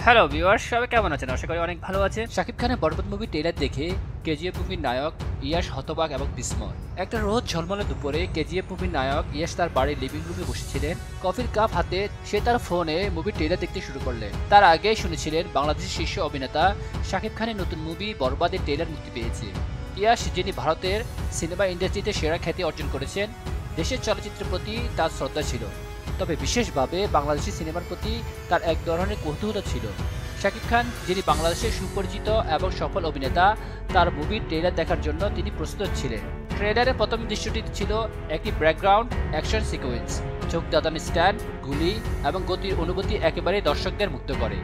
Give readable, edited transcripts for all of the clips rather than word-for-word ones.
Hello viewers, সবাই কেমন আছেন? আশা করি অনেক ভালো আছেন। শাকিব খানের বরবাদ মুভি ট্রেলার দেখে কেজিএফ মুভির নায়ক ইয়াশ হতবাক এবং বিস্ময়। একটা রোদ ঝলমলে দুপুরে কেজিএফ মুভির নায়ক ইয়াশ তার বাড়ির লিভিং রুমে বসেছিলেন। কফির কাপ হাতে সে তার ফোনে মুভির ট্রেলার দেখতে শুরু করলেন। তার আগে শুনেছিলেন বাংলাদেশের শীর্ষ অভিনেতা শাকিব খানের নতুন মুভি বরবাদের ট্রেলার মুক্তি পেয়েছে। ইয়াশ, যিনি ভারতের সিনেমা ইন্ডাস্ট্রিতে সেরা খ্যাতি অর্জন করেছেন, দেশের চলচ্চিত্রের প্রতি তার শ্রদ্ধা ছিল, তবে বিশেষভাবে বাংলাদেশি সিনেমার প্রতি তার এক ধরনের কৌতূহল ছিল। শাকিব খান, যিনি বাংলাদেশের সুপরিচিত এবং সফল অভিনেতা, তার মুভির ট্রেলার দেখার জন্য তিনি প্রস্তুত ছিলেন। ট্রেলারের প্রথম দৃশ্যটি ছিল একটি ব্যাকগ্রাউন্ড অ্যাকশন সিকোয়েন্স। চোখ দাঁতানো স্ট্যান্ড, গুলি এবং গতির অনুভূতি একেবারে দর্শকদের মুগ্ধ করে।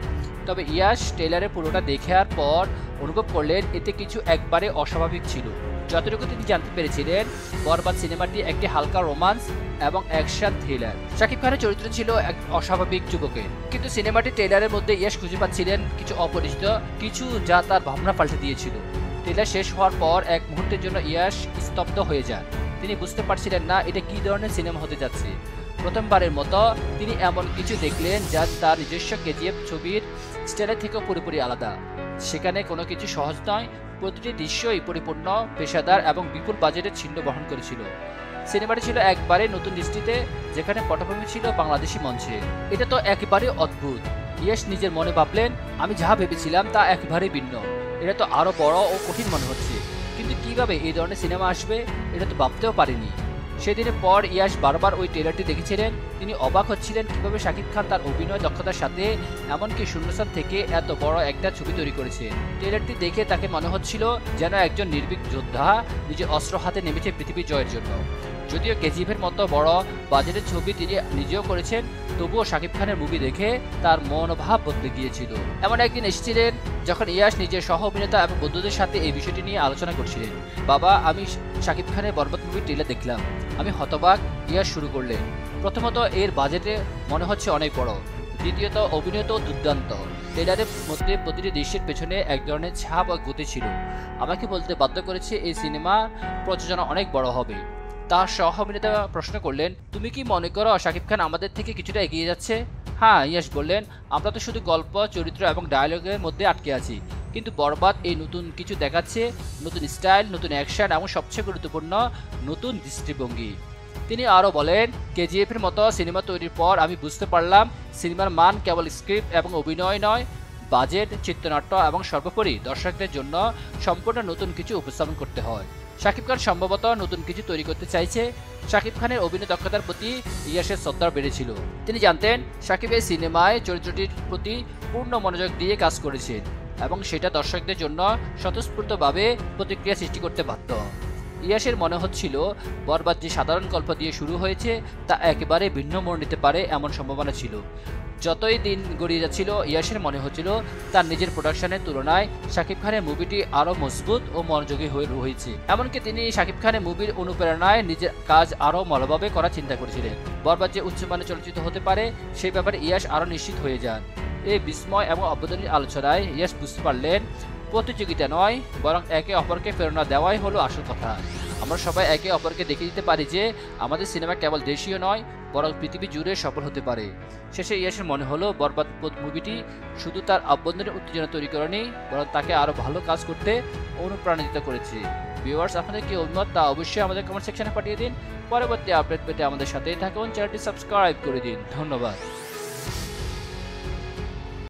তবে ইয়াশ ট্রেলারের পুরোটা দেখার পর অনুভব করলেন এতে কিছু একবারে অস্বাভাবিক ছিল। যতটুকু তিনি জানতে পেরেছিলেন, বরবাদ সিনেমাটি একটি হালকা রোমান্স এবং অ্যাকশন থ্রিলার। শাকিব খানের চরিত্র ছিল এক অস্বাভাবিক যুবকের, কিন্তু সিনেমাটি ট্রেলারের মধ্যে ইয়াশ খুঁজে পাচ্ছিলেন কিছু অপরিচিত কিছু, যা তার ভাবনা পাল্টে দিয়েছিল। ট্রেলার শেষ হওয়ার পর এক মুহূর্তের জন্য ইয়াশ স্তব্ধ হয়ে যান। তিনি বুঝতে পারছিলেন না এটা কী ধরনের সিনেমা হতে যাচ্ছে। প্রথমবারের মতো তিনি এমন কিছু দেখলেন যা তার নিজস্ব কেজিএফ ছবির স্টাইলের থেকেও পুরোপুরি আলাদা। সেখানে কোনো কিছু সহজ নয়, প্রতিটি দৃশ্যই পরিপূর্ণ, পেশাদার এবং বিপুল বাজেটের চিহ্ন বহন করেছিল। সিনেমাটি ছিল একবারে নতুন দৃষ্টিতে, যেখানে পটভূমি ছিল বাংলাদেশি মঞ্চে। এটা তো একেবারে অদ্ভুত। ইয়াশ নিজের মনে ভাবলেন, আমি যা ভেবেছিলাম তা একেবারে ভিন্ন। এটা তো আরও বড় ও কঠিন মনে হচ্ছে, কিন্তু কিভাবে এই ধরনের সিনেমা আসবে এটা তো ভাবতেও পারিনি। সেদিনের পর ইয়াশ বারবার ওই ট্রেলারটি দেখেছিলেন। তিনি অবাক হচ্ছিলেন কিভাবে শাকিব খান তার অভিনয় দক্ষতার সাথে এমনকি শূন্যস্থান থেকে এত বড় একটা ছবি তৈরি করেছে। ট্রেলারটি দেখে তাকে মনে হচ্ছিল যেন একজন নির্ভীক যোদ্ধা নিজে অস্ত্র হাতে নেমেছে পৃথিবী জয়ের জন্য। যদিও কেজিএফের মতো বড় বাজেটের ছবি তিনি নিজেও করেছেন, তবুও শাকিব খানের মুভি দেখে তার মনোভাব বদলে গিয়েছিল। এমন একদিন এসেছিলেন যখন ইয়াশ নিজের সহ অভিনেতা এবং বন্ধুদের সাথে এই বিষয়টি নিয়ে আলোচনা করছিলেন। বাবা, আমি শাকিব খানের বরবাদ মুভির ট্রেলার দেখলাম, আমি হতবাক। ইয়াশ শুরু করলেন, প্রথমত এর বাজেটে মনে হচ্ছে অনেক বড়, দ্বিতীয়ত অভিনয় তো দুর্দান্ত। ট্রেলারের মধ্যে প্রতিটি দৃশ্যের পেছনে এক ধরনের ছাপ ও গতি ছিল, আমাকে বলতে বাধ্য করেছে এই সিনেমা প্রযোজনা অনেক বড় হবে। তার সহ অভিনেতা প্রশ্ন করলেন, তুমি কি মনে করো শাকিব খান আমাদের থেকে কিছুটা এগিয়ে যাচ্ছে? হ্যাঁ, ইয়াশ বললেন, আমরা তো শুধু গল্প, চরিত্র এবং ডায়লগের মধ্যে আটকে আছি, কিন্তু বরবাদ এই নতুন কিছু দেখাচ্ছে, নতুন স্টাইল, নতুন অ্যাকশন এবং সবচেয়ে গুরুত্বপূর্ণ নতুন দৃষ্টিভঙ্গি। তিনি আরও বলেন, কেজিএফের মতো সিনেমা তৈরির পর আমি বুঝতে পারলাম সিনেমার মান কেবল স্ক্রিপ্ট এবং অভিনয় নয়, বাজেট, চিত্রনাট্য এবং সর্বোপরি দর্শকদের জন্য সম্পূর্ণ নতুন কিছু উপস্থাপন করতে হয়। শাকিব খান সম্ভবত নতুন কিছু তৈরি করতে চাইছে। শাকিব খানের অভিনয় দক্ষতার প্রতি ইয়াশের শ্রদ্ধা বেড়েছিল। তিনি জানতেন শাকিব এই সিনেমায় চরিত্রটির প্রতি পূর্ণ মনোযোগ দিয়ে কাজ করেছেন এবং সেটা দর্শকদের জন্য স্বতঃস্ফূর্তভাবে প্রতিক্রিয়া সৃষ্টি করতে বাধ্য। ইয়াশের মনে হচ্ছিল বরবাদ যে সাধারণ গল্প দিয়ে শুরু হয়েছে তা একেবারে ভিন্ন মোড় নিতে পারে এমন সম্ভাবনা ছিল। যতই দিন গড়িয়ে যাচ্ছিল, ইয়াশের মনে হচ্ছিল তার নিজের প্রোডাকশনের তুলনায় শাকিব খানের মুভিটি আরও মজবুত ও মনোযোগী হয়ে রয়েছে। এমনকি তিনি শাকিব খানের মুভির অনুপ্রেরণায় নিজের কাজ আরও ভালোভাবে করার চিন্তা করেছিলেন। বরবাদ যে উচ্চমানের চলচ্চিত্র হতে পারে সেই ব্যাপারে ইয়াশ আরও নিশ্চিত হয়ে যান। এই বিস্ময় এবং অভ্যন্তরীণ আলোচনায় ইয়াশ বুঝতে পারলেন প্রতিযোগিতা নয়, বরং একে অপরকে প্রেরণা দেওয়াই হলো আসল কথা। আমরা সবাই একে অপরকে দেখিয়ে দিতে পারি যে আমাদের সিনেমা কেবল দেশীয় নয়, বরং পৃথিবী জুড়ে সফল হতে পারে। শেষে ইয়াশের মনে হলো বরবাদ মুভিটি শুধু তার অভ্যন্তরীণ উত্তেজনা তৈরি করেনি, বরং তাকে আরও ভালো কাজ করতে অনুপ্রাণিত করেছে। ভিউয়ার্স, আপনাদের কি অভিমত তা অবশ্যই আমাদের কমেন্ট সেকশনে পাঠিয়ে দিন। পরবর্তী আপডেট পেতে আমাদের সাথেই থাকুন, চ্যানেলটি সাবস্ক্রাইব করে দিন। ধন্যবাদ।